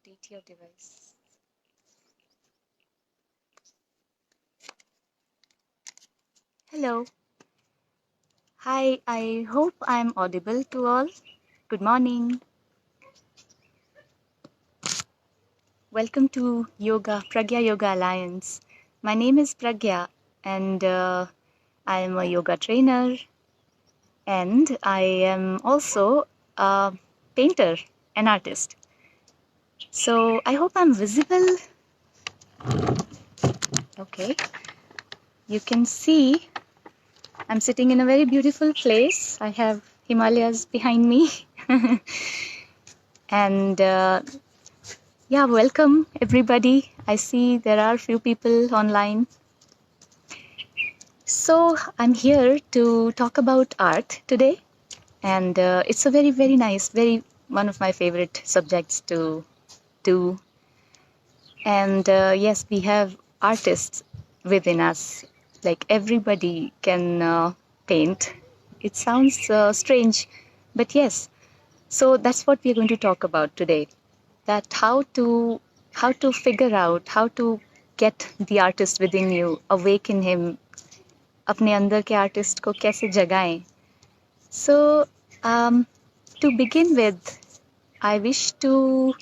update your device. Hello. Hi, I hope I'm audible to all. Good morning. Welcome to Pragya Yoga Alliance. My name is Pragya and I am a yoga trainer and I am also a painter, an artist. So I hope I'm visible. Okay. You can see I'm sitting in a very beautiful place. I have Himalayas behind me. And yeah, welcome everybody. I see there are few people online. So I'm here to talk about art today. And it's a very, very nice, very one of my favorite subjects to do. And yes, we have artists within us. Like everybody can paint. It sounds strange, but yes. So that's what we're going to talk about today. That how to figure out how to get the artist within you, awaken him. अपने अंदर के artist को कैसे जगाएं. So to begin with, I wish to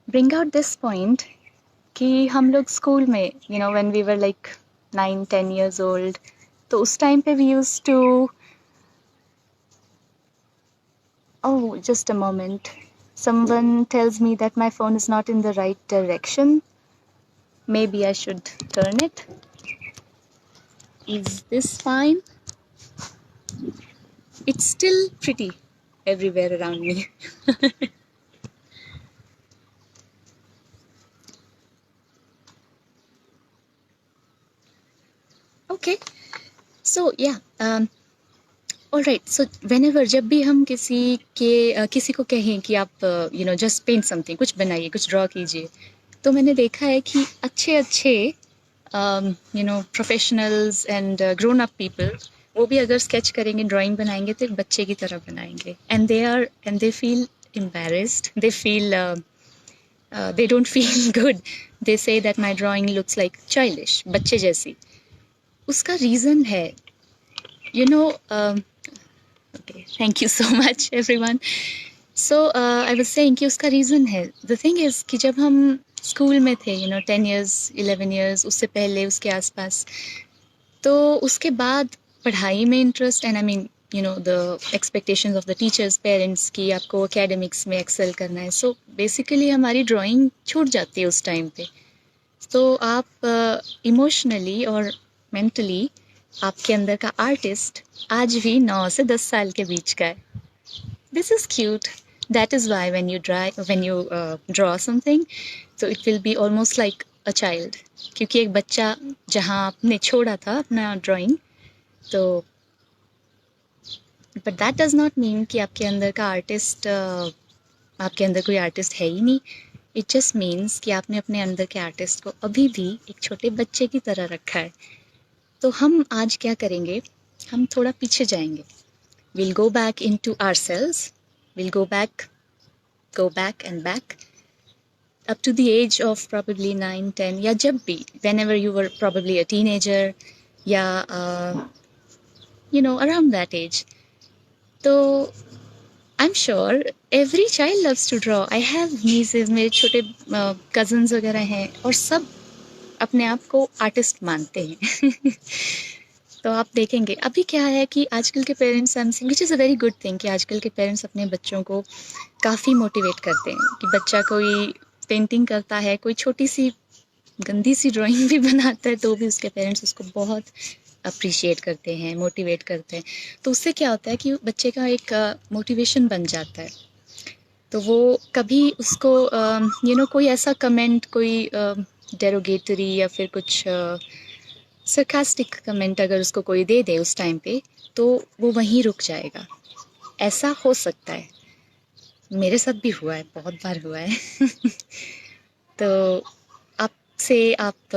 bring out this point कि हम लोग school में when we were like 9-10 years old, तो उस टाइम पे we used to oh, just a moment. Someone tells me that my phone is not in the right direction. Maybe I should turn it. Is this fine? It's still pretty everywhere around me. Okay. So yeah. Alright. So whenever जब भी हम किसी को कहें कि आप just paint something, कुछ बनाइए, कुछ draw कीजिए, तो मैंने देखा है कि अच्छे professionals and grown up people, वो भी अगर sketch करेंगे, drawing बनाएंगे तो एक बच्चे की तरह बनाएंगे. And they feel embarrassed. They feel they don't feel good. They say that my drawing looks like childish, बच्चे जैसी. उसका reason है, okay, thank you so much everyone. So I was saying कि उसका reason है. The thing is कि जब हम स्कूल में थे 10 years 11 years उससे पहले उसके आसपास, तो उसके बाद पढ़ाई में interest and I mean the expectations of the teachers, parents कि आपको academics में excel करना है. So basically हमारी drawing छूट जाती है उस टाइम पे. तो आप इमोशनली और मेंटली आपके अंदर का आर्टिस्ट आज भी 9 से 10 साल के बीच का है. This is cute. That is why when you draw something, so it will be almost like a child. क्योंकि एक बच्चा जहाँ आपने छोड़ा था अपना drawing, तो but that does not mean कि आपके अंदर का आर्टिस्ट आपके अंदर कोई आर्टिस्ट है ही नहीं. It just means कि आपने अपने अंदर के आर्टिस्ट को अभी भी एक छोटे बच्चे की तरह रखा है. तो हम आज क्या करेंगे, हम थोड़ा पीछे जाएंगे. We'll go back into ourselves. We'll go back and back up to the age of probably 9, 10 या जब भी, whenever you were probably a teenager या around that age. तो I'm sure every child loves to draw. I have nieces, मेरे छोटे cousins वगैरह हैं और सब अपने आप को आर्टिस्ट मानते हैं. तो आप देखेंगे अभी क्या है कि आजकल के parents which is a very good thing कि आजकल के पेरेंट्स अपने बच्चों को काफ़ी मोटिवेट करते हैं कि बच्चा कोई पेंटिंग करता है, कोई छोटी सी गंदी सी ड्राइंग भी बनाता है तो भी उसके पेरेंट्स उसको बहुत अप्रिशिएट करते हैं, मोटिवेट करते हैं. तो उससे क्या होता है कि बच्चे का एक मोटिवेशन बन जाता है. तो वो कभी उसको कोई ऐसा कमेंट, कोई डेरोगेटरी या फिर कुछ सरकास्टिक कमेंट अगर उसको कोई दे दे उस टाइम पे, तो वो वहीं रुक जाएगा. ऐसा हो सकता है, मेरे साथ भी हुआ है, बहुत बार हुआ है. तो आपसे आप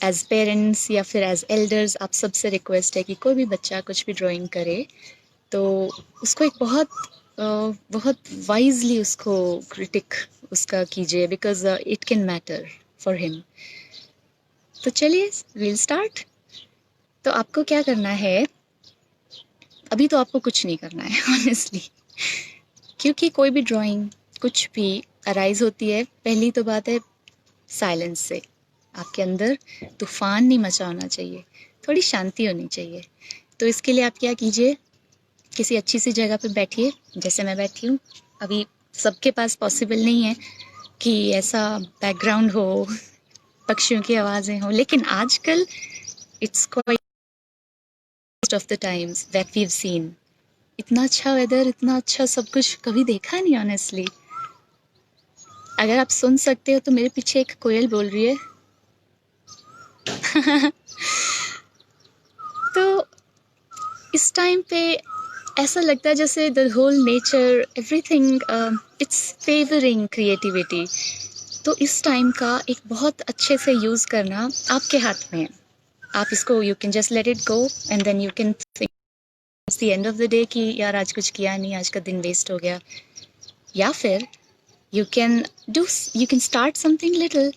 एज पेरेंट्स या फिर एज एल्डर्स आप सबसे रिक्वेस्ट है कि कोई भी बच्चा कुछ भी ड्राइंग करे तो उसको एक बहुत वाइजली उसको क्रिटिक उसका कीजिए, because it can matter for him. तो चलिए विल स्टार्ट। तो आपको क्या करना है, अभी तो आपको कुछ नहीं करना है ऑनेस्टली, क्योंकि कोई भी ड्राइंग कुछ भी अराइज होती है, पहली तो बात है साइलेंस से। आपके अंदर तूफान नहीं मचा होना चाहिए, थोड़ी शांति होनी चाहिए। तो इसके लिए आप क्या कीजिए, किसी अच्छी सी जगह पे बैठिए, जैसे मैं बैठी हूँ अभी। सबके पास पॉसिबल नहीं है कि ऐसा बैकग्राउंड हो, पक्षियों की आवाज़ें हो, लेकिन आजकल it's quite of the times that we have seen. इतना अच्छा वेदर, इतना अच्छा सब कुछ कभी देखा नहीं ऑनेस्टली। अगर आप सुन सकते हो तो मेरे पीछे एक कोयल बोल रही है तो इस टाइम पे ऐसा लगता है जैसे the whole nature everything it's favouring creativity. तो इस टाइम का एक बहुत अच्छे से यूज़ करना आपके हाथ में है। आप इसको you can just let it go and then you can think the end of the day कि यार आज कुछ किया नहीं, आज का दिन वेस्ट हो गया। या फिर you can you can start something little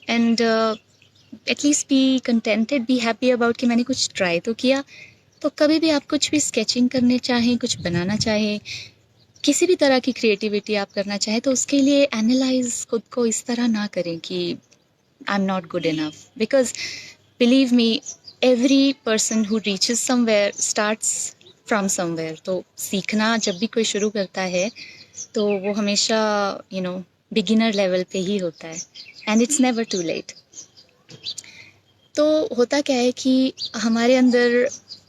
and at least be contented, be happy about कि मैंने कुछ ट्राई तो किया। तो कभी भी आप कुछ भी स्केचिंग करने चाहें, कुछ बनाना चाहें, किसी भी तरह की क्रिएटिविटी आप करना चाहें, तो उसके लिए एनालाइज खुद को इस तरह ना करें कि आई am not good enough, because believe me every person who reaches somewhere starts from somewhere. तो सीखना जब भी कोई शुरू करता है तो वो हमेशा बिगिनर लेवल पे ही होता है, and it's never too late. तो होता क्या है कि हमारे अंदर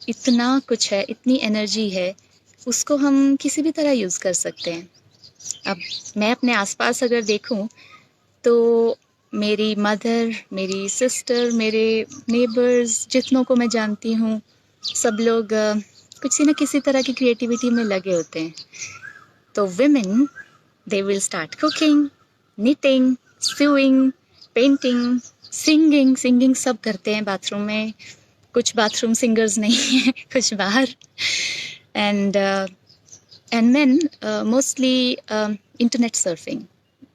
इतना कुछ है, इतनी एनर्जी है, उसको हम किसी भी तरह यूज़ कर सकते हैं। अब मैं अपने आसपास अगर देखूं तो मेरी मदर, मेरी सिस्टर, मेरे नेबर्स, जितनों को मैं जानती हूँ, सब लोग किसी न किसी तरह की क्रिएटिविटी में लगे होते हैं। तो women, they will start cooking, knitting, sewing, painting, singing सब करते हैं बाथरूम में। कुछ बाथरूम सिंगर्स नहीं हैं, कुछ बाहर। And men mostly internet surfing,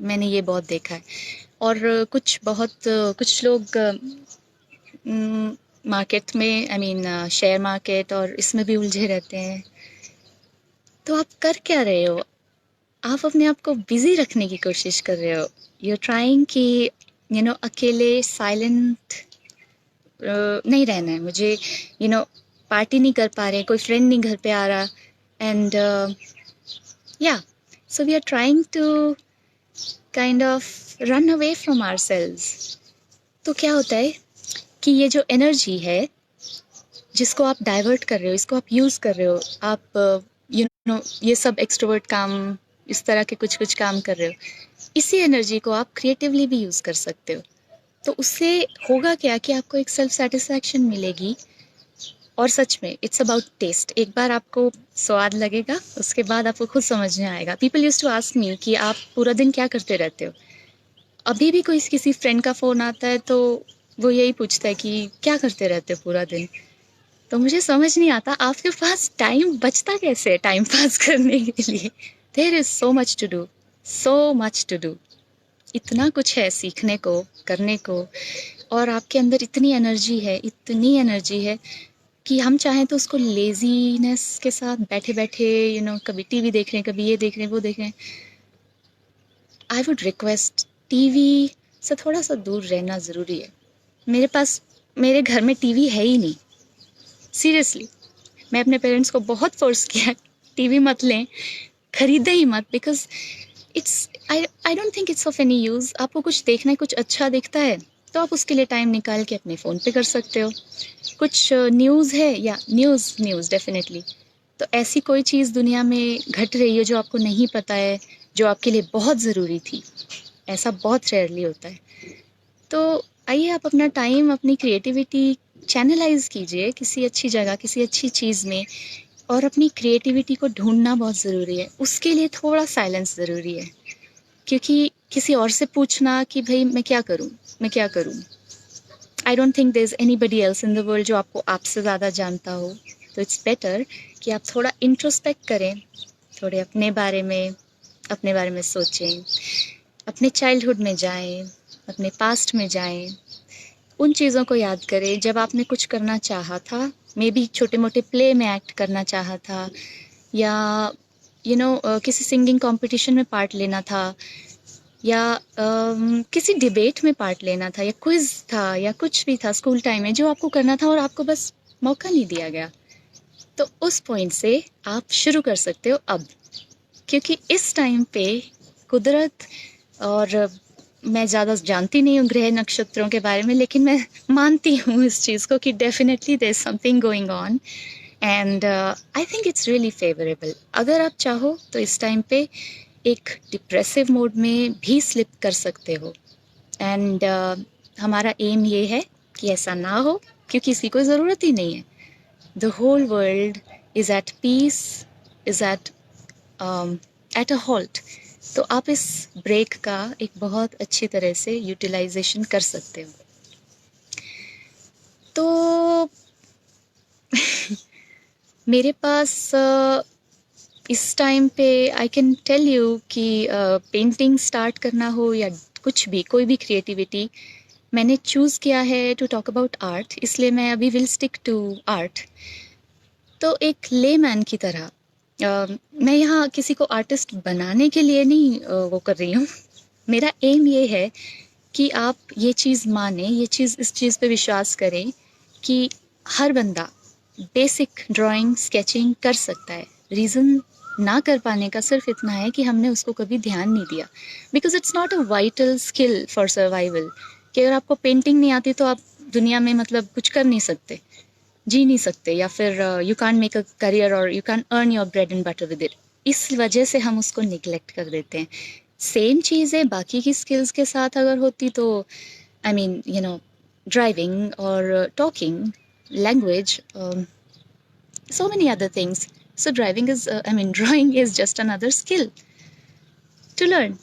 मैंने ये बहुत देखा है। और कुछ लोग मार्केट में, आई मीन शेयर मार्केट और इसमें भी उलझे रहते हैं। तो आप कर क्या रहे हो? आप अपने आप को बिजी रखने की कोशिश कर रहे हो। यू ट्राइंग कि अकेले साइलेंट नहीं रहना है मुझे, पार्टी नहीं कर पा रहे, कोई फ्रेंड नहीं घर पे आ रहा, एंड या so we are trying to kind of run away from ourselves. तो क्या होता है कि ये जो एनर्जी है जिसको आप डाइवर्ट कर रहे हो, इसको आप यूज़ कर रहे हो, आप ये सब एक्सट्रोवर्ट काम, इस तरह के कुछ कुछ काम कर रहे हो, इसी एनर्जी को आप क्रिएटिवली भी यूज़ कर सकते हो। तो उससे होगा क्या कि आपको एक सेल्फ सेटिस्फैक्शन मिलेगी। और सच में इट्स अबाउट टेस्ट। एक बार आपको स्वाद लगेगा, उसके बाद आपको खुद समझ में आएगा। People used to ask me कि आप पूरा दिन क्या करते रहते हो। अभी भी कोई किसी फ्रेंड का फ़ोन आता है तो वो यही पूछता है कि क्या करते रहते हो पूरा दिन। तो मुझे समझ नहीं आता आपके पास टाइम बचता कैसे है टाइम पास करने के लिए। There is so much to do, so much to do. इतना कुछ है सीखने को, करने को, और आपके अंदर इतनी एनर्जी है, इतनी एनर्जी है कि हम चाहें तो उसको लेजीनेस के साथ बैठे बैठे कभी टीवी देख रहे हैं, कभी ये देख रहे हैं, वो देख रहे हैं। आई वुड रिक्वेस्ट, टीवी से थोड़ा सा दूर रहना ज़रूरी है। मेरे घर में टीवी है ही नहीं, सीरियसली। मैं अपने पेरेंट्स को बहुत फोर्स किया टीवी मत लें, खरीदें ही मत, because it's I don't think it's of any use. आपको कुछ देखना है, कुछ अच्छा दिखता है तो आप उसके लिए टाइम निकाल के अपने फ़ोन पे कर सकते हो। कुछ न्यूज़ है, या न्यूज़ डेफिनेटली। तो ऐसी कोई चीज़ दुनिया में घट रही है जो आपको नहीं पता है, जो आपके लिए बहुत ज़रूरी थी, ऐसा बहुत रेयरली होता है। तो आइए आप अपना टाइम, अपनी क्रिएटिविटी चैनलाइज कीजिए किसी अच्छी जगह, किसी अच्छी चीज़ में। और अपनी क्रिएटिविटी को ढूंढना बहुत ज़रूरी है, उसके लिए थोड़ा साइलेंस ज़रूरी है। क्योंकि किसी और से पूछना कि भाई मैं क्या करूँ, I don't think there is anybody else in the world जो आपको आपसे ज़्यादा जानता हो। तो इट्स बेटर कि आप थोड़ा इंट्रोस्पेक्ट करें, थोड़े अपने बारे में सोचें। अपने चाइल्डहुड में जाएं, अपने पास्ट में जाएं, उन चीज़ों को याद करें जब आपने कुछ करना चाहा था, मे बी छोटे मोटे प्ले में एक्ट करना चाहा था, या किसी सिंगिंग कंपटीशन में पार्ट लेना था, या किसी डिबेट में पार्ट लेना था, या क्विज था, या कुछ भी था स्कूल टाइम में जो आपको करना था और आपको बस मौका नहीं दिया गया। तो उस पॉइंट से आप शुरू कर सकते हो अब, क्योंकि इस टाइम पे कुदरत, और मैं ज़्यादा जानती नहीं हूँ ग्रह नक्षत्रों के बारे में, लेकिन मैं मानती हूँ इस चीज़ को कि definitely there is something going on, and I think it's really favourable. अगर आप चाहो तो इस टाइम पे एक डिप्रेसिव मोड में भी स्लिप कर सकते हो, एंड हमारा एम ये है कि ऐसा ना हो, क्योंकि किसी को ज़रूरत ही नहीं है। The whole world is at peace, is at a halt. तो आप इस ब्रेक का एक बहुत अच्छी तरह से यूटिलाइजेशन कर सकते हो। तो मेरे पास इस टाइम पे आई कैन टेल यू कि पेंटिंग स्टार्ट करना हो या कुछ भी, कोई भी क्रिएटिविटी, मैंने चूज़ किया है टू टॉक अबाउट आर्ट, इसलिए मैं अभी विल स्टिक टू आर्ट। तो एक लेमैन की तरह मैं यहाँ किसी को आर्टिस्ट बनाने के लिए नहीं वो कर रही हूँ। मेरा एम ये है कि आप ये चीज़ माने, ये चीज़, इस चीज़ पे विश्वास करें कि हर बंदा बेसिक ड्राइंग स्केचिंग कर सकता है। रीज़न ना कर पाने का सिर्फ इतना है कि हमने उसको कभी ध्यान नहीं दिया, because it's not a vital skill for survival. कि अगर आपको पेंटिंग नहीं आती तो आप दुनिया में मतलब कुछ कर नहीं सकते, जी नहीं सकते, या फिर you can't make a career और you can't earn your bread and butter with it. इस वजह से हम उसको निगलेक्ट कर देते हैं। सेम चीज़ें बाकी की स्किल्स के साथ अगर होती तो, आई मीन ड्राइविंग और talking, language, so many other things. So driving is, drawing is just another skill to learn.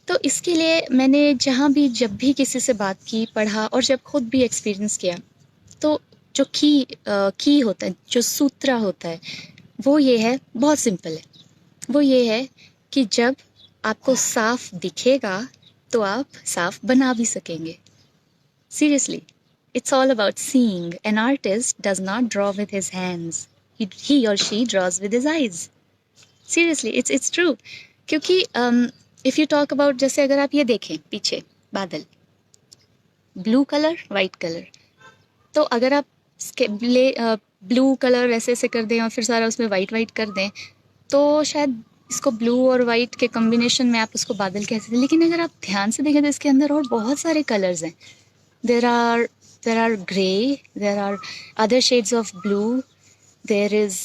तो इसके लिए मैंने जहाँ भी, जब भी किसी से बात की, पढ़ा, और जब खुद भी एक्सपीरियंस किया, तो जो की होता है, जो सूत्र होता है, वो ये है, बहुत सिंपल है। वो ये है कि जब आपको साफ दिखेगा तो आप साफ बना भी सकेंगे। Seriously, it's all about seeing. An artist does not draw with his hands. He or she draws with his eyes. Seriously, it's true. क्योंकि if you talk about, जैसे अगर आप ये देखें पीछे बादल, ब्लू कलर, वाइट कलर, तो अगर आप ब्लू कलर ऐसे ऐसे कर दें और फिर सारा उसमें वाइट वाइट कर दें, तो शायद इसको ब्लू और वाइट के कॉम्बिनेशन में आप उसको बादल कह सकते हैं। लेकिन अगर आप ध्यान से देखें तो इसके अंदर और बहुत सारे कलर्स हैं। There are gray, there are other shades of blue, there is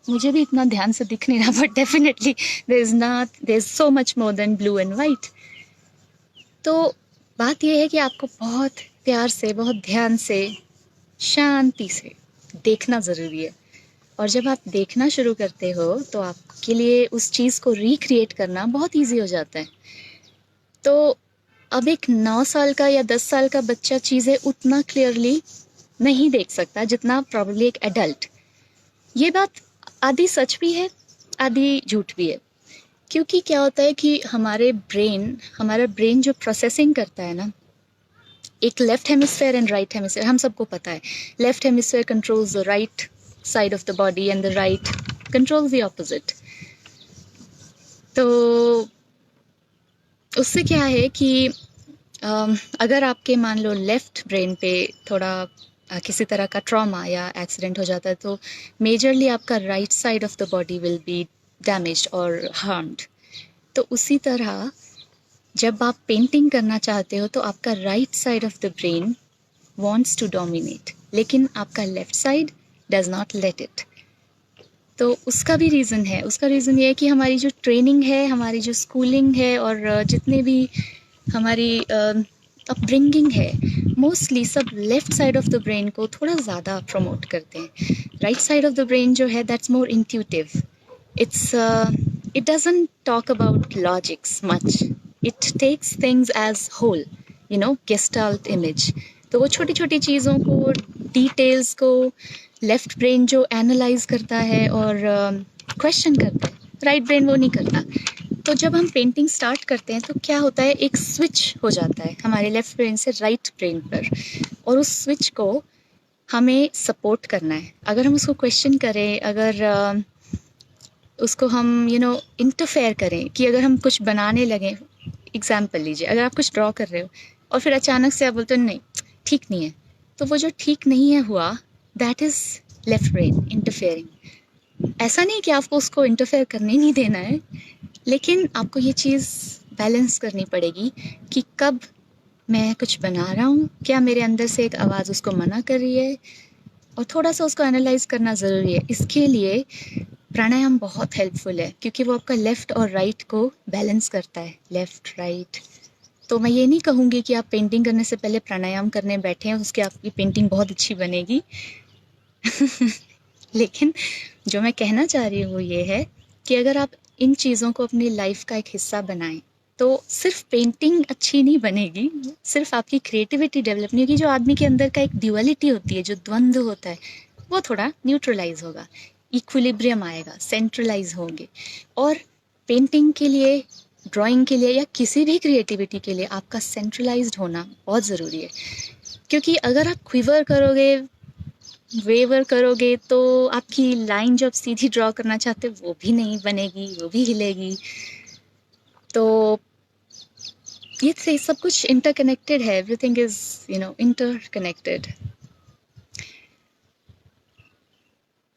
मुझे भी इतना ध्यान से दिख नहीं रहा, but definitely there's so much more than blue and white. तो बात ये है कि आपको बहुत प्यार से, बहुत ध्यान से, शांति से देखना ज़रूरी है। और जब आप देखना शुरू करते हो तो आपके लिए उस चीज़ को रिक्रिएट करना बहुत ईजी हो जाता है। तो अब एक 9 साल का या 10 साल का बच्चा चीज़ें उतना क्लियरली नहीं देख सकता जितना प्रॉब्ली एक एडल्ट। ये बात आधी सच भी है, आधी झूठ भी है। क्योंकि क्या होता है कि हमारा ब्रेन जो प्रोसेसिंग करता है ना, एक left hemisphere and right hemisphere, हम सबको पता है। Left hemisphere controls the right side of the body and the right controls the opposite. तो उससे क्या है कि अगर आपके मान लो लेफ्ट ब्रेन पे थोड़ा किसी तरह का ट्रॉमा या एक्सीडेंट हो जाता है, तो मेजरली आपका right side of the body will be damaged और हार्म्ड। तो उसी तरह जब आप पेंटिंग करना चाहते हो तो आपका right side of the brain wants to dominate, लेकिन आपका left side does not let it. तो उसका भी रीज़न है। उसका रीज़न ये है कि हमारी जो ट्रेनिंग है, हमारी जो स्कूलिंग है, और जितने भी हमारी अपब्रिंगिंग है, मोस्टली सब left side of the brain को थोड़ा ज़्यादा प्रमोट करते हैं। Right side of the brain जो है, that's more intuitive. It doesn't talk about logics much, it takes things as whole, gestalt image. तो वो छोटी छोटी चीज़ों को, डिटेल्स को लेफ्ट ब्रेन जो एनालाइज करता है और क्वेश्चन करता है, राइट ब्रेन वो नहीं करता। तो जब हम पेंटिंग स्टार्ट करते हैं तो क्या होता है, एक स्विच हो जाता है हमारे लेफ्ट ब्रेन से राइट ब्रेन पर, और उस स्विच को हमें सपोर्ट करना है। अगर हम उसको क्वेश्चन करें, अगर उसको हम इंटरफेयर करें कि अगर हम कुछ बनाने लगे, एग्जाम्पल लीजिए, अगर आप कुछ ड्रॉ कर रहे हो और फिर अचानक से आप बोलते हो नहीं ठीक नहीं है, तो वो जो ठीक नहीं है हुआ, that is left brain interfering. ऐसा नहीं कि आपको उसको इंटरफेयर करने नहीं देना है, लेकिन आपको ये चीज़ बैलेंस करनी पड़ेगी कि कब मैं कुछ बना रहा हूँ, क्या मेरे अंदर से एक आवाज़ उसको मना कर रही है, और थोड़ा सा उसको एनालाइज करना ज़रूरी है। इसके लिए प्राणायाम बहुत हेल्पफुल है, क्योंकि वो आपका लेफ़्ट और राइट को बैलेंस करता है, लेफ़्ट राइट। तो मैं ये नहीं कहूँगी कि आप पेंटिंग करने से पहले प्राणायाम करने बैठे हैं, उसके आपकी पेंटिंग बहुत अच्छी बनेगी। लेकिन जो मैं कहना चाह रही हूँ वो ये है कि अगर आप इन चीज़ों को अपनी लाइफ का एक हिस्सा बनाएं, तो सिर्फ पेंटिंग अच्छी नहीं बनेगी, सिर्फ आपकी क्रिएटिविटी डेवलप नहीं होगी। जो आदमी के अंदर का एक ड्युअलिटी होती है, जो द्वंद्व होता है, वो थोड़ा न्यूट्रलाइज होगा, इक्विलिब्रियम आएगा, सेंट्रलाइज होंगे। और पेंटिंग के लिए, ड्राइंग के लिए, या किसी भी क्रिएटिविटी के लिए आपका सेंट्रलाइज्ड होना बहुत ज़रूरी है। क्योंकि अगर आप क्विवर करोगे, वेवर करोगे, तो आपकी लाइन जो आप सीधी ड्रॉ करना चाहते हो वो भी नहीं बनेगी, वो भी हिलेगी। तो ये सब कुछ इंटरकनेक्टेड है, एवरीथिंग इज इंटरकनेक्टेड।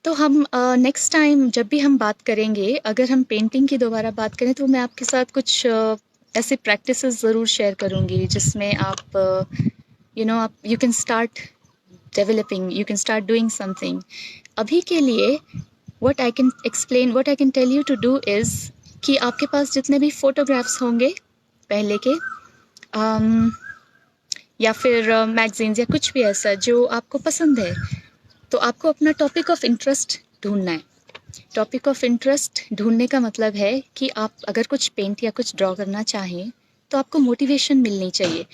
तो हम नेक्स्ट टाइम जब भी हम बात करेंगे, अगर हम पेंटिंग की दोबारा बात करें, तो मैं आपके साथ कुछ ऐसे प्रैक्टिसेस ज़रूर शेयर करूँगी जिसमें आप आप you can start developing, you can start doing something. अभी के लिए what I can explain, what I can tell you to do is कि आपके पास जितने भी फोटोग्राफ्स होंगे पहले के, या फिर मैगजीन्स या कुछ भी ऐसा जो आपको पसंद है, तो आपको अपना टॉपिक ऑफ इंटरेस्ट ढूंढना है। टॉपिक ऑफ इंटरेस्ट ढूंढने का मतलब है कि आप अगर कुछ पेंट या कुछ ड्रॉ करना चाहें, तो आपको मोटिवेशन मिलनी चाहिए।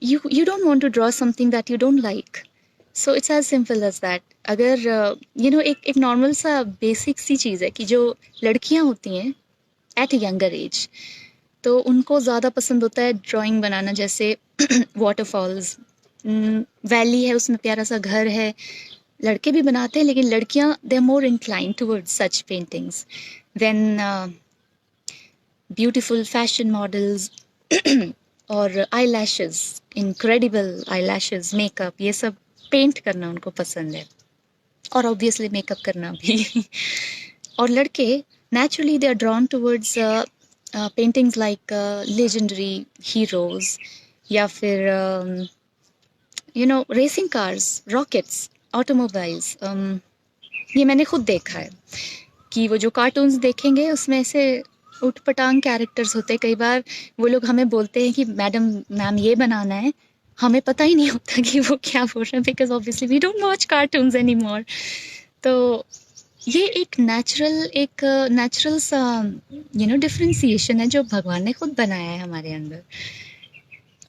you don't want to draw something that you don't like, so it's as simple as that। अगर एक नॉर्मल सा बेसिक सी चीज़ है कि जो लड़कियां होती हैं एट ए यंगर एज, तो उनको ज़्यादा पसंद होता है ड्राइंग बनाना, जैसे वाटरफॉल्स, वैली है उसमें प्यारा सा घर है, लड़के भी बनाते हैं, लेकिन लड़कियां they are more incline towards such paintings than beautiful fashion models और eyelashes, incredible eyelashes, makeup, ये सब पेंट करना उनको पसंद है, और ऑब्वियसली मेकअप करना भी। और लड़के naturally they are drawn towards paintings like legendary heroes, या फिर रेसिंग कार्स, रॉकेट्स, ऑटोमोबाइल्स। ये मैंने खुद देखा है कि वो जो कार्टून्स देखेंगे उसमें ऐसे उटपटांग कैरेक्टर्स होते हैं। कई बार वो लोग हमें बोलते हैं कि मैम ये बनाना है, हमें पता ही नहीं होता कि वो क्या बोल रहे हैं, because obviously we don't watch cartoons any more. तो ये एक नेचुरल सा डिफ्रेंसिएशन है जो भगवान ने खुद बनाया है हमारे अंदर।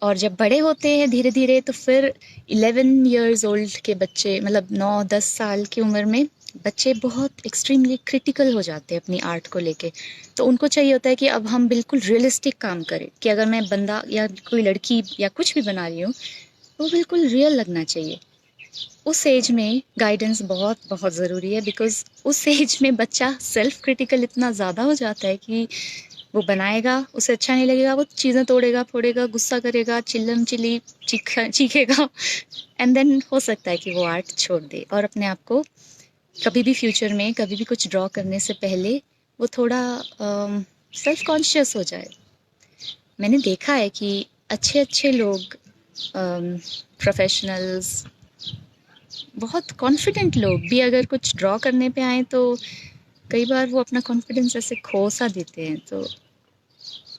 और जब बड़े होते हैं धीरे धीरे, तो फिर 11 इयर्स ओल्ड के बच्चे, मतलब 9-10 साल की उम्र में बच्चे बहुत एक्सट्रीमली क्रिटिकल हो जाते हैं अपनी आर्ट को लेके। तो उनको चाहिए होता है कि अब हम बिल्कुल रियलिस्टिक काम करें, कि अगर मैं बंदा या कोई लड़की या कुछ भी बना रही हूँ, वो बिल्कुल रियल लगना चाहिए। उस एज में गाइडेंस बहुत बहुत ज़रूरी है, बिकॉज उस एज में बच्चा सेल्फ क्रिटिकल इतना ज़्यादा हो जाता है कि वो बनाएगा, उसे अच्छा नहीं लगेगा, वो चीज़ें तोड़ेगा फोड़ेगा, गुस्सा करेगा, चिल्लम चिल्ली चीखेगा, एंड देन हो सकता है कि वो आर्ट छोड़ दे और अपने आप को कभी भी फ्यूचर में कभी भी कुछ ड्रॉ करने से पहले वो थोड़ा सेल्फ कॉन्शियस हो जाए। मैंने देखा है कि अच्छे अच्छे लोग, प्रोफेशनल्स, बहुत कॉन्फिडेंट लोग भी अगर कुछ ड्रॉ करने पे आए, तो कई बार वो अपना कॉन्फिडेंस ऐसे खो सा देते हैं। तो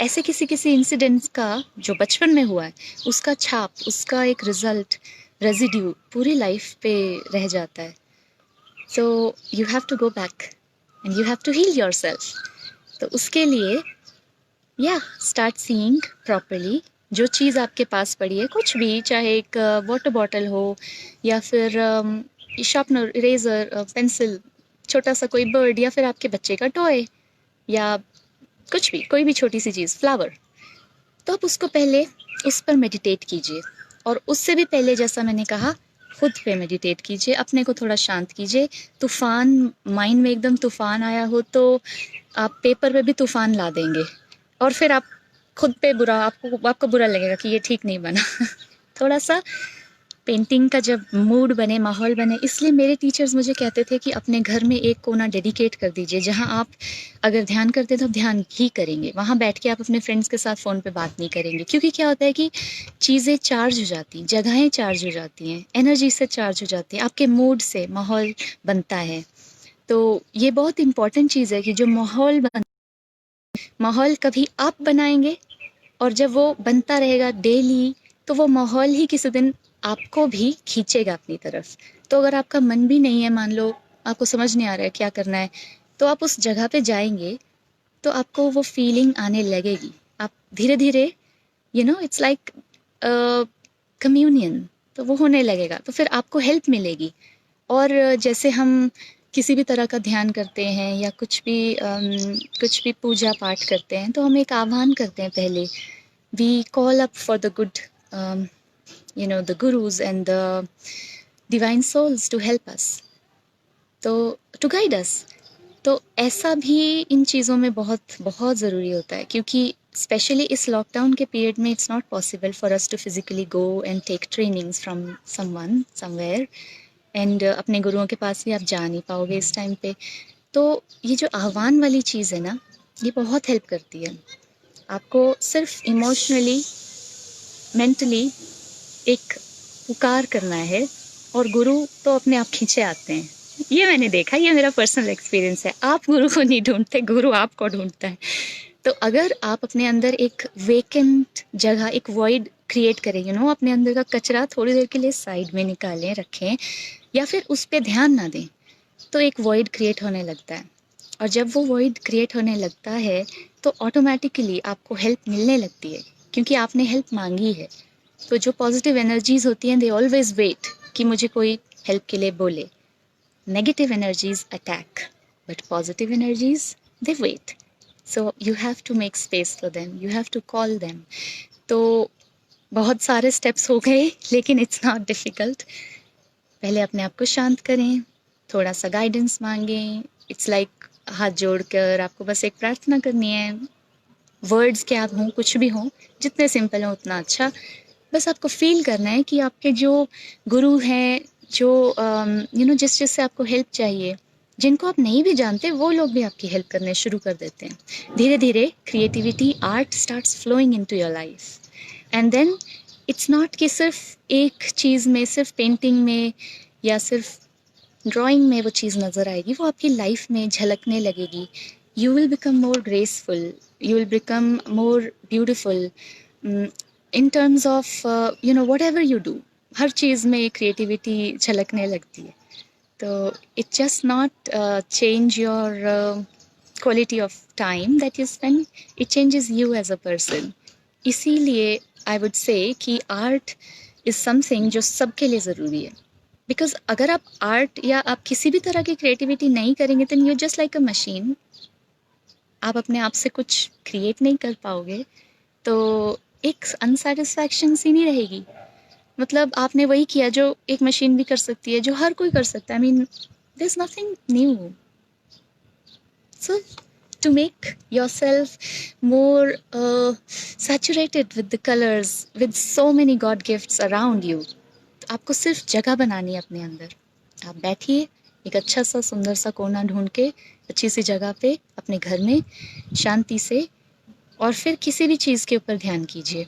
ऐसे किसी किसी इंसिडेंट्स का जो बचपन में हुआ है, उसका छाप, उसका एक रिजल्ट, रेजिड्यू पूरी लाइफ पे रह जाता है। So you have to go back and you have to heal yourself. तो उसके लिए स्टार्ट सीइंग प्रॉपर्ली जो चीज़ आपके पास पड़ी है, कुछ भी, चाहे एक वाटर बॉटल हो, या फिर शार्पनर, इरेजर, पेंसिल, छोटा सा कोई बर्ड, या फिर आपके बच्चे का टॉय, या कुछ भी, कोई भी छोटी सी चीज़, फ्लावर, तो आप उसको पहले उस पर मेडिटेट कीजिए। और उससे भी पहले, जैसा मैंने कहा, खुद पे मेडिटेट कीजिए, अपने को थोड़ा शांत कीजिए। तूफान, माइंड में एकदम तूफान आया हो तो आप पेपर पे भी तूफान ला देंगे, और फिर आप खुद पे बुरा, आपको बुरा लगेगा कि ये ठीक नहीं बना। थोड़ा सा पेंटिंग का जब मूड बने, माहौल बने, इसलिए मेरे टीचर्स मुझे कहते थे कि अपने घर में एक कोना डेडिकेट कर दीजिए, जहाँ आप अगर ध्यान करते हैं तो ध्यान ही करेंगे, वहाँ बैठ के आप अपने फ्रेंड्स के साथ फ़ोन पे बात नहीं करेंगे। क्योंकि क्या होता है कि चीज़ें चार्ज हो जाती हैं, जगहें चार्ज हो जाती हैं, एनर्जी से चार्ज हो जाती हैं, आपके मूड से माहौल बनता है। तो ये बहुत इम्पोर्टेंट चीज़ है कि जो माहौल कभी आप बनाएंगे, और जब वो बनता रहेगा डेली, तो वो माहौल ही किसी दिन आपको भी खींचेगा अपनी तरफ। तो अगर आपका मन भी नहीं है, मान लो आपको समझ नहीं आ रहा है क्या करना है, तो आप उस जगह पे जाएंगे, तो आपको वो फीलिंग आने लगेगी। आप धीरे धीरे, इट्स लाइक कम्युनियन, तो वो होने लगेगा, तो फिर आपको हेल्प मिलेगी। और जैसे हम किसी भी तरह का ध्यान करते हैं या कुछ भी पूजा पाठ करते हैं, तो हम एक आह्वान करते हैं पहले। We call up for the good, the gurus and the divine souls to help us, तो टू गाइड अस। तो ऐसा भी इन चीज़ों में बहुत बहुत ज़रूरी होता है, क्योंकि स्पेशली इस लॉकडाउन के पीरियड में it's not possible for us to physically go and take trainings from someone somewhere, and अपने गुरुओं के पास भी आप जा नहीं पाओगे इस टाइम पे। तो ये जो आह्वान वाली चीज़ है ना, ये बहुत हेल्प करती है। आपको सिर्फ इमोशनली, मेंटली एक पुकार करना है, और गुरु तो अपने आप खींचे आते हैं। ये मैंने देखा, ये मेरा पर्सनल एक्सपीरियंस है। आप गुरु को नहीं ढूंढते, गुरु आपको ढूंढता है। तो अगर आप अपने अंदर एक वेकेंट जगह, एक वॉइड क्रिएट करें, अपने अंदर का कचरा थोड़ी देर के लिए साइड में निकालें, रखें, या फिर उस पर ध्यान ना दें, तो एक वॉइड क्रिएट होने लगता है। और जब वो वॉइड क्रिएट होने लगता है, तो ऑटोमेटिकली आपको हेल्प मिलने लगती है, क्योंकि आपने हेल्प मांगी है। तो जो पॉजिटिव एनर्जीज होती हैं, दे ऑलवेज वेट कि मुझे कोई हेल्प के लिए बोले। Negative energies attack, but positive energies, they wait. So you have to make space for them, you have to call them. तो बहुत सारे स्टेप्स हो गए, लेकिन इट्स नॉट डिफ़िकल्ट। पहले अपने आप को शांत करें, थोड़ा सा गाइडेंस मांगें। इट्स लाइक हाथ जोड़कर आपको बस एक प्रार्थना करनी है। वर्ड्स क्या हों, कुछ भी हों, जितने सिंपल हो उतना अच्छा। बस आपको फ़ील करना है कि आपके जो गुरु हैं, जो जिस चीज़ से आपको हेल्प चाहिए, जिनको आप नहीं भी जानते, वो लोग भी आपकी हेल्प करने शुरू कर देते हैं। धीरे धीरे creativity, art starts flowing into your life, and then it's not कि सिर्फ एक चीज़ में, सिर्फ पेंटिंग में या सिर्फ ड्राइंग में वो चीज़ नज़र आएगी, वो आपकी लाइफ में झलकने लगेगी। You will become more graceful, you will become more beautiful in terms of whatever you do. हर चीज़ में क्रिएटिविटी झलकने लगती है। तो it just not change your quality of time that you spend, it changes you as a person. इसीलिए I would से कि आर्ट इज़ समथिंग जो सबके लिए ज़रूरी है। बिकॉज अगर आप आर्ट या आप किसी भी तरह की क्रिएटिविटी नहीं करेंगे, तो you just like a machine. आप अपने आप से कुछ क्रिएट नहीं कर पाओगे, तो एक अनसेटिस्फैक्शन सी नहीं रहेगी। मतलब आपने वही किया जो एक मशीन भी कर सकती है, जो हर कोई कर सकता है। I mean, there is nothing new. So to make yourself more saturated with the colors, with so many God gifts around you, आपको सिर्फ जगह बनानी है अपने अंदर। आप बैठिए एक अच्छा सा सुंदर सा कोना ढूंढ के, अच्छी सी जगह पे अपने घर में शांति से, और फिर किसी भी चीज़ के ऊपर ध्यान कीजिए।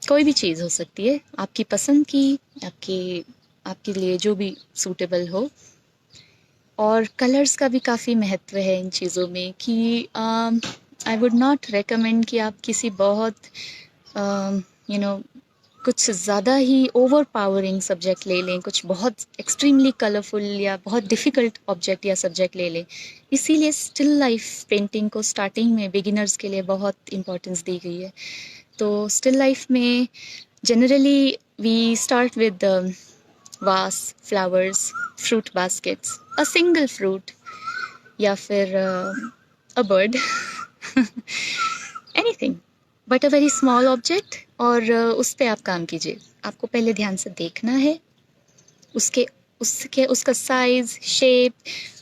कोई भी चीज़ हो सकती है, आपकी पसंद की, आपके आपके लिए जो भी सूटेबल हो। और कलर्स का भी काफ़ी महत्व है इन चीज़ों में, कि आई वुड नॉट रेकमेंड कि आप किसी बहुत यू नो कुछ ज़्यादा ही ओवर पावरिंग सब्जेक्ट ले लें, कुछ बहुत एक्सट्रीमली कलरफुल या बहुत डिफ़िकल्ट ऑब्जेक्ट या सब्जेक्ट ले लें। इसीलिए स्टिल लाइफ पेंटिंग को स्टार्टिंग में बिगिनर्स के लिए बहुत इम्पोर्टेंस दी गई है। तो स्टिल लाइफ में जनरली वी स्टार्ट विद वास, flowers, fruit baskets, a single fruit, या फिर a bird. Anything but a very small object, और उस पे आप काम कीजिए। आपको पहले ध्यान से देखना है उसके उसके उसका साइज, शेप,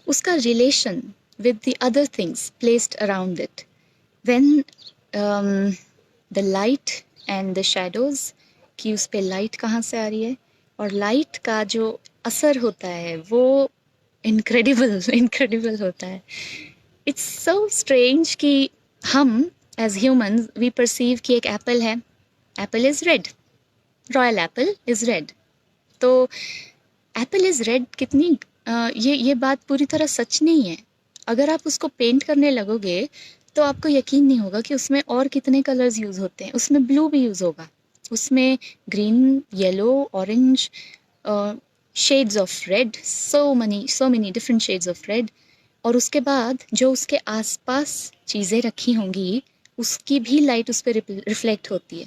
उसका relation with the other things placed around it. When the light and the shadows, कि उस पे लाइट कहाँ से आ रही है, और लाइट का जो असर होता है वो इनक्रेडिबल इनक्रेडिबल होता है। इट्स सो स्ट्रेंज कि हम एज ह्यूमंस वी परसीव कि एक एप्पल है, Apple is red, royal Apple is red. तो एप्पल इज रेड कितनी ये बात पूरी तरह सच नहीं है। अगर आप उसको पेंट करने लगोगे तो आपको यकीन नहीं होगा कि उसमें और कितने कलर्स यूज़ होते हैं। उसमें ब्लू भी यूज़ होगा, उसमें green, yellow, orange, shades of red, so many different shades of red. और उसके बाद जो उसके आसपास चीज़ें रखी होंगी उसकी भी लाइट उस पर रिफ्लेक्ट होती है।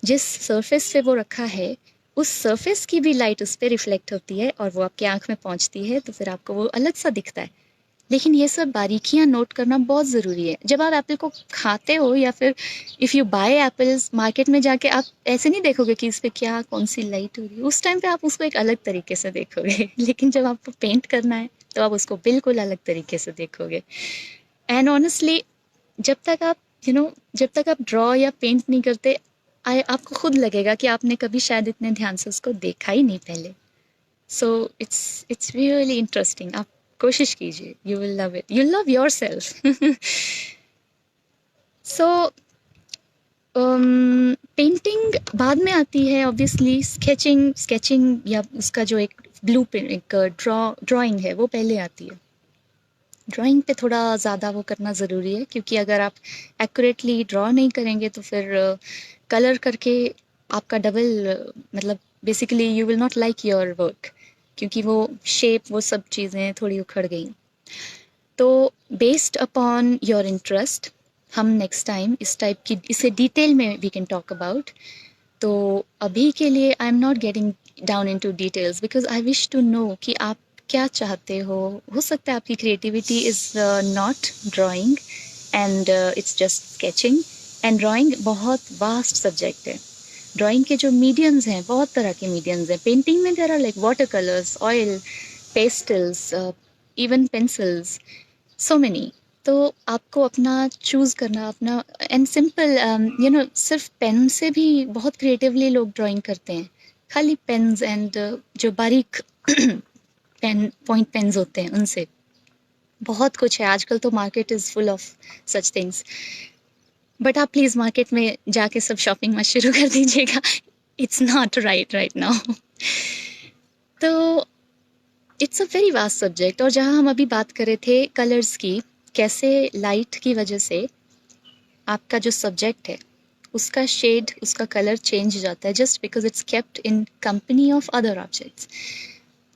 जिस सरफेस पे वो रखा है उस सरफेस की भी लाइट उस पर रिफ्लेक्ट होती है और वो आपकी आंख में पहुंचती है, तो फिर आपको वो अलग सा दिखता है। लेकिन ये सब बारीकियां नोट करना बहुत ज़रूरी है। जब आप एप्पल को खाते हो या फिर if you buy apples market में जाके, आप ऐसे नहीं देखोगे कि इस पे क्या कौन सी लाइट हो रही है। उस टाइम पे आप उसको एक अलग तरीके से देखोगे लेकिन जब आपको पेंट करना है तो आप उसको बिल्कुल अलग तरीके से देखोगे। एंड ऑनेस्टली जब तक आप जब तक आप ड्रॉ या पेंट नहीं करते, आपको खुद लगेगा कि आपने कभी शायद इतने ध्यान से उसको देखा ही नहीं पहले। So it's really interesting. आप कोशिश कीजिए, you will love it, you love your self. So painting बाद में आती है ऑब्वियसली। स्केचिंग स्केचिंग या उसका जो एक ब्लू पेन, एक ड्राइंग है, वो पहले आती है। ड्राइंग पे थोड़ा ज़्यादा वो करना ज़रूरी है, क्योंकि अगर आप एक्यूरेटली ड्रॉ नहीं करेंगे तो फिर कलर करके आपका डबल, मतलब basically you will not like your work, क्योंकि वो शेप, वो सब चीज़ें थोड़ी उखड़ गई। तो बेस्ड अपॉन योर इंटरेस्ट हम नेक्स्ट टाइम इस टाइप की, इसे डिटेल में वी कैन टॉक अबाउट। तो अभी के लिए I am not getting down into details because I wish to know कि आप क्या चाहते हो सकता है आपकी creativity is not drawing and it's just sketching. And drawing बहुत वास्ट सब्जेक्ट है। ड्राइंग के जो मीडियम्स हैं, बहुत तरह के मीडियम्स हैं। पेंटिंग में there are like water colours, oil, pastels, even pencils, so many. तो आपको अपना चूज़ करना, अपना एंड सिंपल, सिर्फ पेन से भी बहुत क्रिएटिवली लोग ड्राइंग करते हैं। खाली पेन्स एंड जो बारीक पेन, पॉइंट पेन्स होते हैं, उनसे बहुत कुछ है। आजकल तो market is full of such things. But आप प्लीज़ मार्केट में जाके सब शॉपिंग मत शुरू कर दीजिएगा। It's not right now. तो it's a very vast subject. और जहाँ हम अभी बात कर रहे थे कलर्स की, कैसे लाइट की वजह से आपका जो सब्जेक्ट है उसका शेड, उसका कलर चेंज हो जाता है just because it's kept in company of other objects.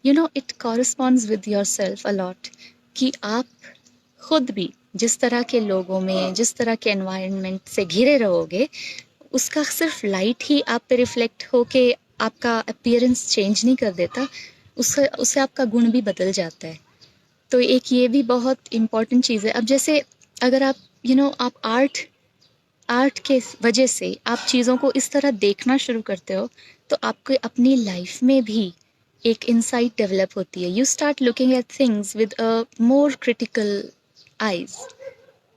It corresponds with your self a lot, कि आप खुद भी जिस तरह के लोगों में, जिस तरह के एनवायरनमेंट से घिरे रहोगे, उसका सिर्फ लाइट ही आप पे रिफ्लेक्ट होके आपका अपीयरेंस चेंज नहीं कर देता, उससे उससे आपका गुण भी बदल जाता है। तो एक ये भी बहुत इम्पॉर्टेंट चीज़ है। अब जैसे अगर आप आप आर्ट आर्ट के वजह से आप चीज़ों को इस तरह देखना शुरू करते हो, तो आपको अपनी लाइफ में भी एक इंसाइट डेवलप होती है। You start looking at things with a more critical eyes.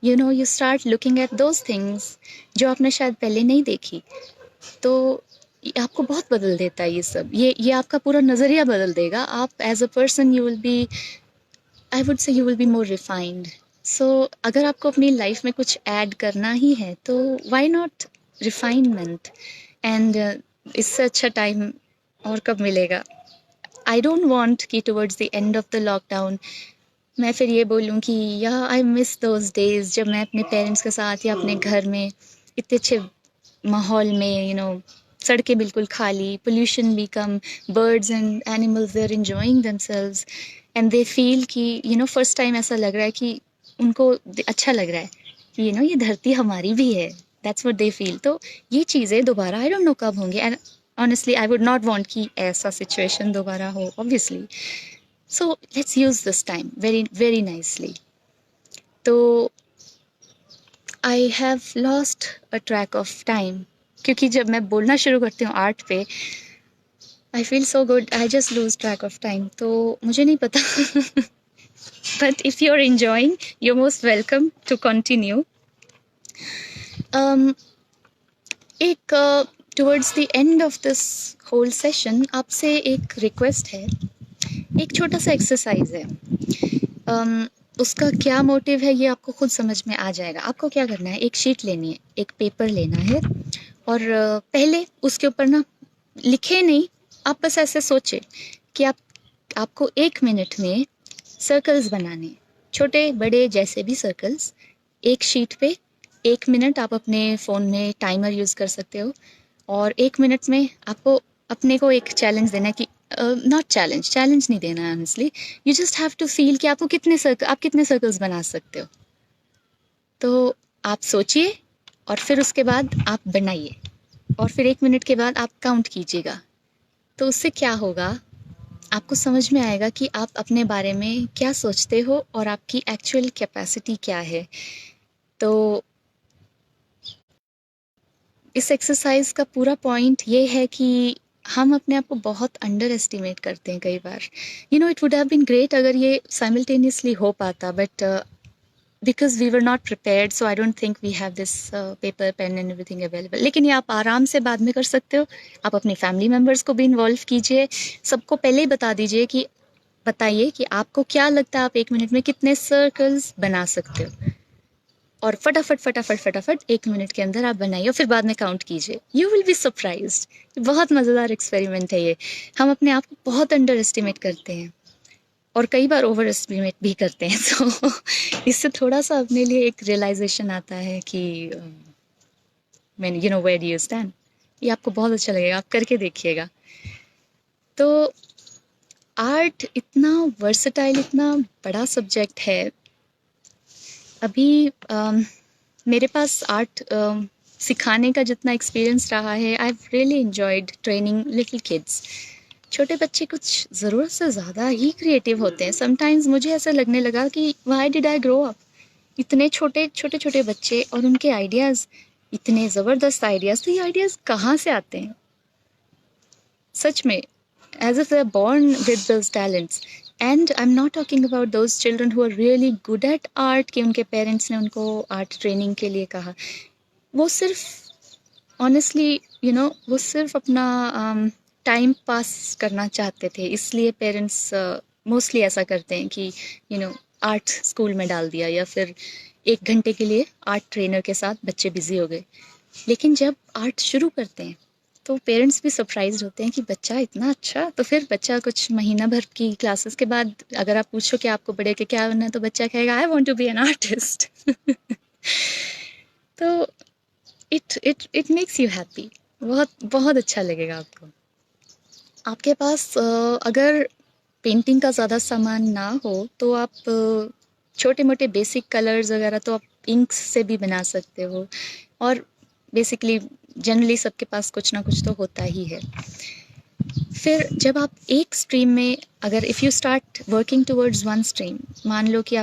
You start looking at those things जो आपने शायद पहले नहीं देखी। तो ये आपको बहुत बदल देता है ये सब। ये आपका पूरा नज़रिया बदल देगा। आप as a person you will be, I would say you will be more refined. So अगर आपको अपनी लाइफ में कुछ ऐड करना ही है तो व्हाई नॉट रिफाइनमेंट। एंड इससे अच्छा टाइम और कब मिलेगा। आई डोंट वांट कि towards the end of the lockdown मैं फिर ये बोलूँ कि या आई मिस दोज डेज जब मैं अपने पेरेंट्स के साथ या अपने घर में इतने अच्छे माहौल में, सड़कें बिल्कुल खाली, पोल्यूशन भी कम, birds and animals they are enjoying themselves and they feel कि फर्स्ट टाइम ऐसा लग रहा है कि उनको अच्छा लग रहा है कि ये धरती हमारी भी है। That's what they feel. तो ये चीज़ें दोबारा आई डोंट नो कब होंगे। And honestly I would not want कि ऐसा सिचुएशन दोबारा हो obviously. So let's use this time very very nicely. तो I have lost a track of time, क्योंकि जब मैं बोलना शुरू करती हूँ आर्ट पे, I feel so good, I just lose track of time. तो मुझे नहीं पता but if you are enjoying, you most welcome to continue. एक towards the end of this whole session आपसे एक रिक्वेस्ट है, एक छोटा सा एक्सरसाइज है। उसका क्या मोटिव है ये आपको खुद समझ में आ जाएगा। आपको क्या करना है, एक शीट लेनी है, एक पेपर लेना है, और पहले उसके ऊपर ना लिखे नहीं, आप बस ऐसे सोचे कि आपको 1 मिनट में सर्कल्स बनाने हैं, छोटे बड़े जैसे भी सर्कल्स, एक शीट पे। 1 मिनट आप अपने फ़ोन में टाइमर यूज़ कर सकते हो, और 1 मिनट में आपको अपने को एक चैलेंज देना है कि नॉट चैलेंज नहीं देना है honestly, you just have to feel कि आपको आप कितने सर्कल्स बना सकते हो। तो आप सोचिए और फिर उसके बाद आप बनाइए, और फिर 1 मिनट के बाद आप काउंट कीजिएगा। तो उससे क्या होगा, आपको समझ में आएगा कि आप अपने बारे में क्या सोचते हो और आपकी एक्चुअल कैपेसिटी क्या है। तो इस एक्सरसाइज का पूरा पॉइंट ये है कि हम अपने आप को बहुत अंडर एस्टिमेट करते हैं कई बार। It would have been great अगर ये साइमल्टेनियसली हो पाता, but because we were not prepared, so I don't think we have this paper pen and everything available. लेकिन ये आप आराम से बाद में कर सकते हो। आप अपने फैमिली मेम्बर्स को भी इन्वॉल्व कीजिए, सबको पहले ही बता दीजिए कि बताइए कि आपको क्या लगता है आप 1 मिनट में कितने सर्कल्स बना सकते हो, और फटाफट फटाफट फटाफट 1 मिनट के अंदर आप बनाइए, और फिर बाद में काउंट कीजिए। You will be surprised. बहुत मज़ेदार एक्सपेरिमेंट है ये। हम अपने आप को बहुत अंडर एस्टिमेट करते हैं और कई बार ओवर एस्टिमेट भी करते हैं। तो इससे थोड़ा सा अपने लिए एक रियलाइजेशन आता है कि मैंने वेयर यू स्टैंड। ये आपको बहुत अच्छा लगेगा, आप करके देखिएगा। तो आर्ट इतना वर्सटाइल, इतना बड़ा सब्जेक्ट है। अभी मेरे पास आर्ट सिखाने का जितना एक्सपीरियंस रहा है, I have really enjoyed training little kids. छोटे बच्चे कुछ ज़रूरत से ज़्यादा ही क्रिएटिव होते हैं। समटाइम्स मुझे ऐसा लगने लगा कि why did I grow up. इतने छोटे छोटे छोटे बच्चे और उनके आइडियाज़, इतने ज़बरदस्त आइडियाज़। तो ये आइडियाज़ कहाँ से आते हैं सच में, as if they're born with those talents. And I'm not talking about those children who are really good at art कि उनके पेरेंट्स ने उनको आर्ट ट्रेनिंग के लिए कहा। वो सिर्फ ऑनेस्टली वो सिर्फ अपना टाइम पास करना चाहते थे, इसलिए पेरेंट्स मोस्टली ऐसा करते हैं कि आर्ट स्कूल में डाल दिया, या फिर 1 घंटे के लिए आर्ट ट्रेनर के साथ बच्चे बिजी हो गए। लेकिन जब आर्ट शुरू करते हैं तो पेरेंट्स भी सरप्राइज होते हैं कि बच्चा इतना अच्छा। तो फिर बच्चा कुछ महीना भर की क्लासेस के बाद अगर आप पूछो कि आपको बड़े के क्या बनना है, तो बच्चा कहेगा I want to be an artist. तो इट मेक्स यू हैप्पी। बहुत बहुत अच्छा लगेगा आपको। आपके पास अगर पेंटिंग का ज़्यादा सामान ना हो तो आप छोटे मोटे बेसिक कलर्स वगैरह तो आप इंक्स से भी बना सकते हो, और बेसिकली जनरली सबके पास कुछ ना कुछ तो होता ही है। फिर जब आप एक स्ट्रीम में, अगर if you start working towards one stream, मान लो कि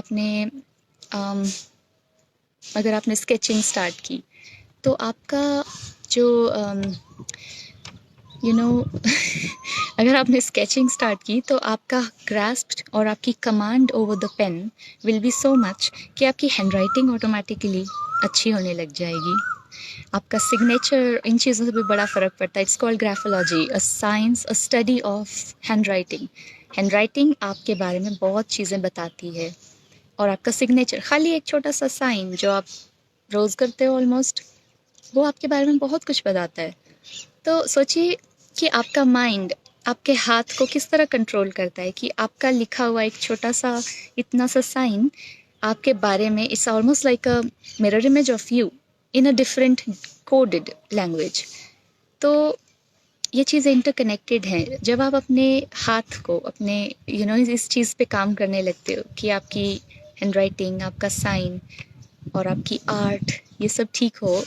अगर आपने स्केचिंग स्टार्ट की, तो आपका जो यू नो अगर आपने स्केचिंग स्टार्ट की तो आपका ग्रास्प और आपकी command over the pen will be so much कि आपकी हैंड राइटिंग ऑटोमेटिकली अच्छी होने लग जाएगी। आपका सिग्नेचर, इन चीज़ों से भी बड़ा फ़र्क पड़ता है। It's called graphology, a science, a study of hand writing. Hand writing आपके बारे में बहुत चीज़ें बताती है, और आपका सिग्नेचर, खाली एक छोटा सा साइन जो आप रोज़ करते हो ऑलमोस्ट, वो आपके बारे में बहुत कुछ बताता है। तो सोचिए कि आपका माइंड आपके हाथ को किस तरह कंट्रोल करता है, कि आपका लिखा हुआ एक छोटा सा इतना सा साइन आपके बारे में, it's almost like a mirror image of you in a different coded language. तो ये चीज़ें इंटरकनेक्टेड हैं। जब आप अपने हाथ को अपने इस चीज़ पे काम करने लगते हो कि आपकी हैंड राइटिंग, आपका साइन और आपकी आर्ट, ये सब ठीक हो,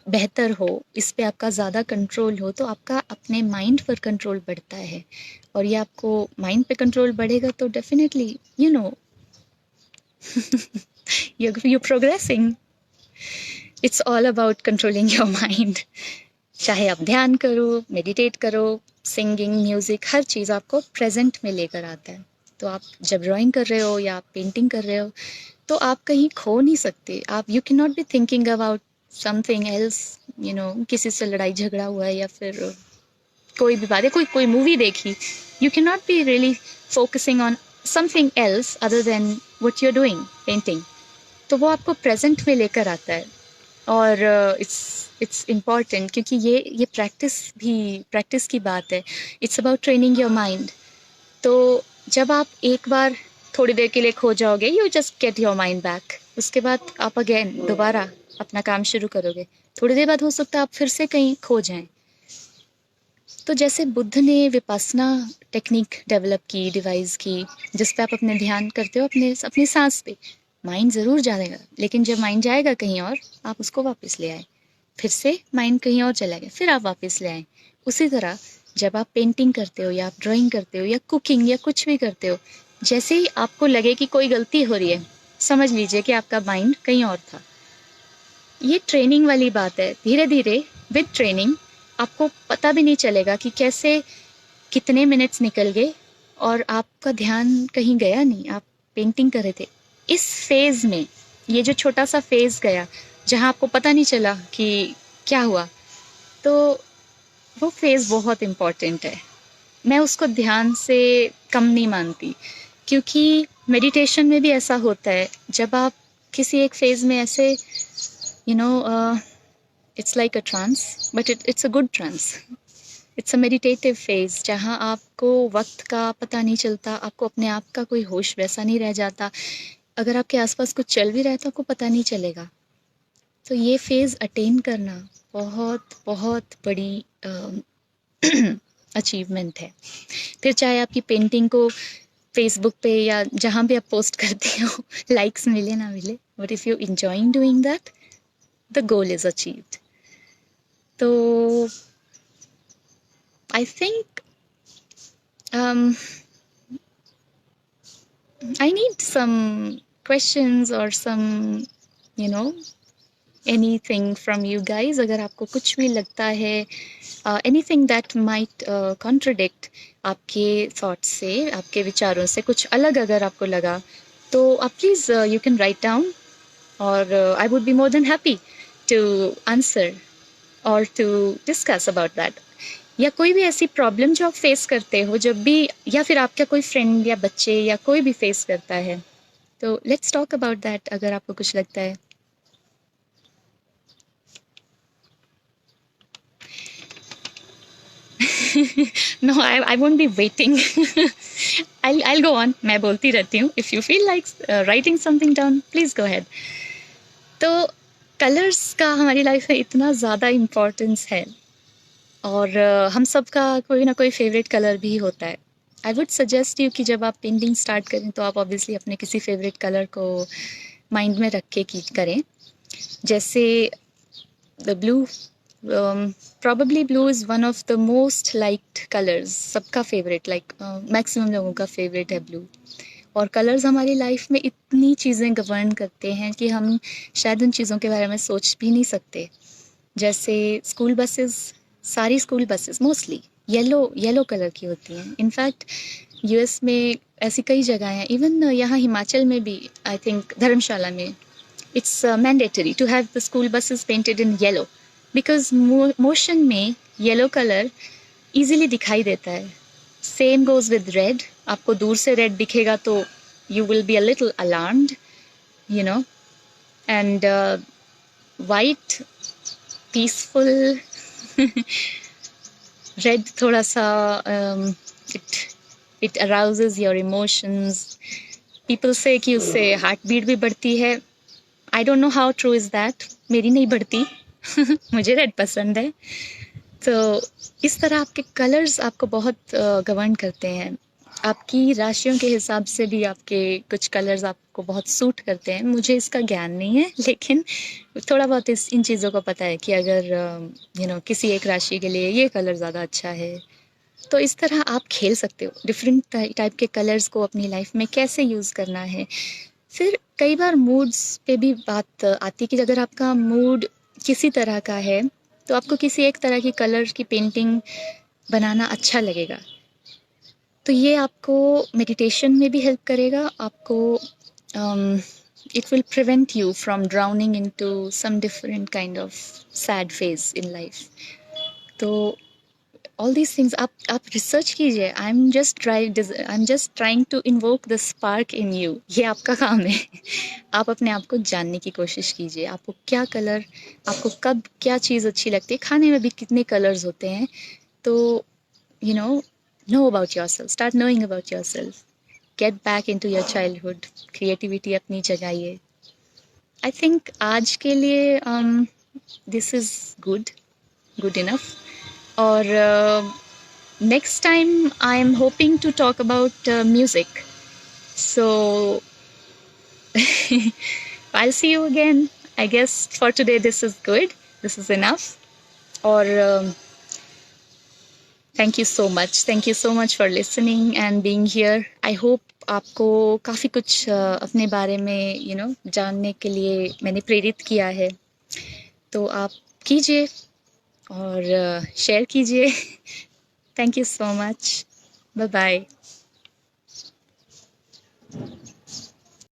बेहतर हो, इस पे आपका ज़्यादा कंट्रोल हो, तो आपका अपने माइंड पर कंट्रोल बढ़ता है। और ये आपको माइंड पे कंट्रोल बढ़ेगा तो definitely you progressing. It's all about controlling your mind. चाहे आप ध्यान करो, मेडिटेट करो, सिंगिंग, म्यूजिक, हर चीज़ आपको प्रेजेंट में लेकर आता है। तो आप जब ड्राइंग कर रहे हो या आप पेंटिंग कर रहे हो, तो आप कहीं खो नहीं सकते। आप you cannot be thinking about something else, किसी से लड़ाई झगड़ा हुआ है या फिर कोई भी बात है, कोई कोई मूवी देखी, you cannot be really focusing on something else other than what you are doing, painting. तो वो आपको प्रेजेंट में लेकर आता है। और इट्स इम्पॉर्टेंट, क्योंकि ये प्रैक्टिस की बात है। It's about training your mind. तो जब आप एक बार थोड़ी देर के लिए खो जाओगे, you just get your mind back. उसके बाद आप अगेन दोबारा अपना काम शुरू करोगे। थोड़ी देर बाद हो सकता है आप फिर से कहीं खो जाएं। तो जैसे बुद्ध ने विपस्सना टेक्निक डेवलप की, डिवाइस की, जिस पे आप अपने ध्यान करते हो अपने अपनी सांस पे, माइंड ज़रूर जाएगा, लेकिन जब माइंड जाएगा कहीं और, आप उसको वापस ले आए। फिर से माइंड कहीं और चला गया, फिर आप वापस ले आए। उसी तरह जब आप पेंटिंग करते हो या आप ड्राइंग करते हो या कुकिंग या कुछ भी करते हो, जैसे ही आपको लगे कि कोई गलती हो रही है, समझ लीजिए कि आपका माइंड कहीं और था। ये ट्रेनिंग वाली बात है। धीरे धीरे विद ट्रेनिंग आपको पता भी नहीं चलेगा कि कैसे कितने मिनट्स निकल गए और आपका ध्यान कहीं गया नहीं, आप पेंटिंग कर रहे थे। इस फेज में, ये जो छोटा सा फेज गया जहाँ आपको पता नहीं चला कि क्या हुआ, तो वो फेज बहुत इम्पॉर्टेंट है। मैं उसको ध्यान से कम नहीं मानती, क्योंकि मेडिटेशन में भी ऐसा होता है। जब आप किसी एक फेज में ऐसे you know uh, it's like a trance, but it's a good trance. It's a meditative phase जहाँ आपको वक्त का पता नहीं चलता, आपको अपने आप का कोई होश वैसा नहीं रह जाता। अगर आपके आसपास कुछ चल भी रहा है तो आपको पता नहीं चलेगा। तो ये फेज़ अटेन करना बहुत बहुत बड़ी अचीवमेंट है। फिर चाहे आपकी पेंटिंग को फेसबुक पे या जहाँ भी आप पोस्ट करते हो लाइक्स मिले ना मिले, but if you enjoying doing that, the goal is achieved. So I think I need some questions or some, you know, anything from you guys. अगर आपको कुछ भी लगता है, anything that might contradict आपके thoughts से, आपके विचारों से कुछ अलग अगर आपको लगा, तो आप please you can write down, और I would be more than happy to answer और टू डिस्कस अबाउट दैट। या कोई भी ऐसी प्रॉब्लम जो आप फेस करते हो जब भी, या फिर आपका कोई फ्रेंड या बच्चे या कोई भी फेस करता है, तो लेट्स टॉक अबाउट दैट अगर आपको कुछ लगता है। No, I won't be waiting. I'll go on, मैं बोलती रहती हूँ। If you feel like writing something down, please go ahead. तो कलर्स का हमारी लाइफ में इतना ज़्यादा इम्पोर्टेंस है, और हम सब का कोई ना कोई फेवरेट कलर भी होता है। आई वुड सजेस्ट यू कि जब आप पेंटिंग स्टार्ट करें तो आप ऑब्वियसली अपने किसी फेवरेट कलर को माइंड में रख के करें। जैसे the blue, probably blue is one of the most liked colours, सबका फेवरेट, लाइक मैक्सिमम लोगों का फेवरेट है ब्लू। और कलर्स हमारी लाइफ में इतनी चीज़ें गवर्न करते हैं कि हम शायद उन चीज़ों के बारे में सोच भी नहीं सकते। जैसे स्कूल बसेस, सारी school buses mostly yellow colour की होती हैं। इनफैक्ट यूएस में ऐसी कई जगह हैं, इवन यहाँ हिमाचल में भी, आई थिंक धर्मशाला में, it's mandatory to have the school buses painted in yellow, because motion में येलो कलर इजीली दिखाई देता है। Same goes with red. आपको दूर से रेड दिखेगा तो you will be a little alarmed, you know. And white, peaceful. Red थोड़ा सा it arouses your emotions. People से कि उससे हार्ट बीट भी बढ़ती है। I don't know how true is that, मेरी नहीं बढ़ती। मुझे रेड पसंद है। तो इस तरह आपके कलर्स आपको बहुत गवर्न करते हैं। आपकी राशियों के हिसाब से भी आपके कुछ कलर्स आपको बहुत सूट करते हैं। मुझे इसका ज्ञान नहीं है, लेकिन थोड़ा बहुत इन चीज़ों को पता है कि अगर किसी एक राशि के लिए ये कलर ज़्यादा अच्छा है। तो इस तरह आप खेल सकते हो डिफरेंट टाइप के कलर्स को अपनी लाइफ में कैसे यूज़ करना है। फिर कई बार मूड्स पे भी बात आती है कि अगर आपका मूड किसी तरह का है, तो आपको किसी एक तरह की कलर की पेंटिंग बनाना अच्छा लगेगा। तो ये आपको मेडिटेशन में भी हेल्प करेगा, आपको it will prevent you from drowning into some different kind of sad phase in life. तो all these things आप रिसर्च कीजिए। I am just trying to invoke the spark in you. ये आपका काम है। आप अपने आप को जानने की कोशिश कीजिए, आपको क्या कलर, आपको कब क्या चीज़ अच्छी लगती है, खाने में भी कितने कलर्स होते हैं। तो you know about yourself, start knowing about yourself, get back into your childhood, creativity अपनी जगाइए। आई थिंक आज के लिए this is good, good enough. और next time I am hoping to talk about music. So I'll see you again. I guess for today this is good. This is enough. Or thank you so much. Thank you so much for listening and being here. I hope आपको काफ़ी कुछ अपने बारे में जानने के लिए मैंने प्रेरित किया है। तो आप कीजिए और शेयर कीजिए। Thank you so much. Bye bye.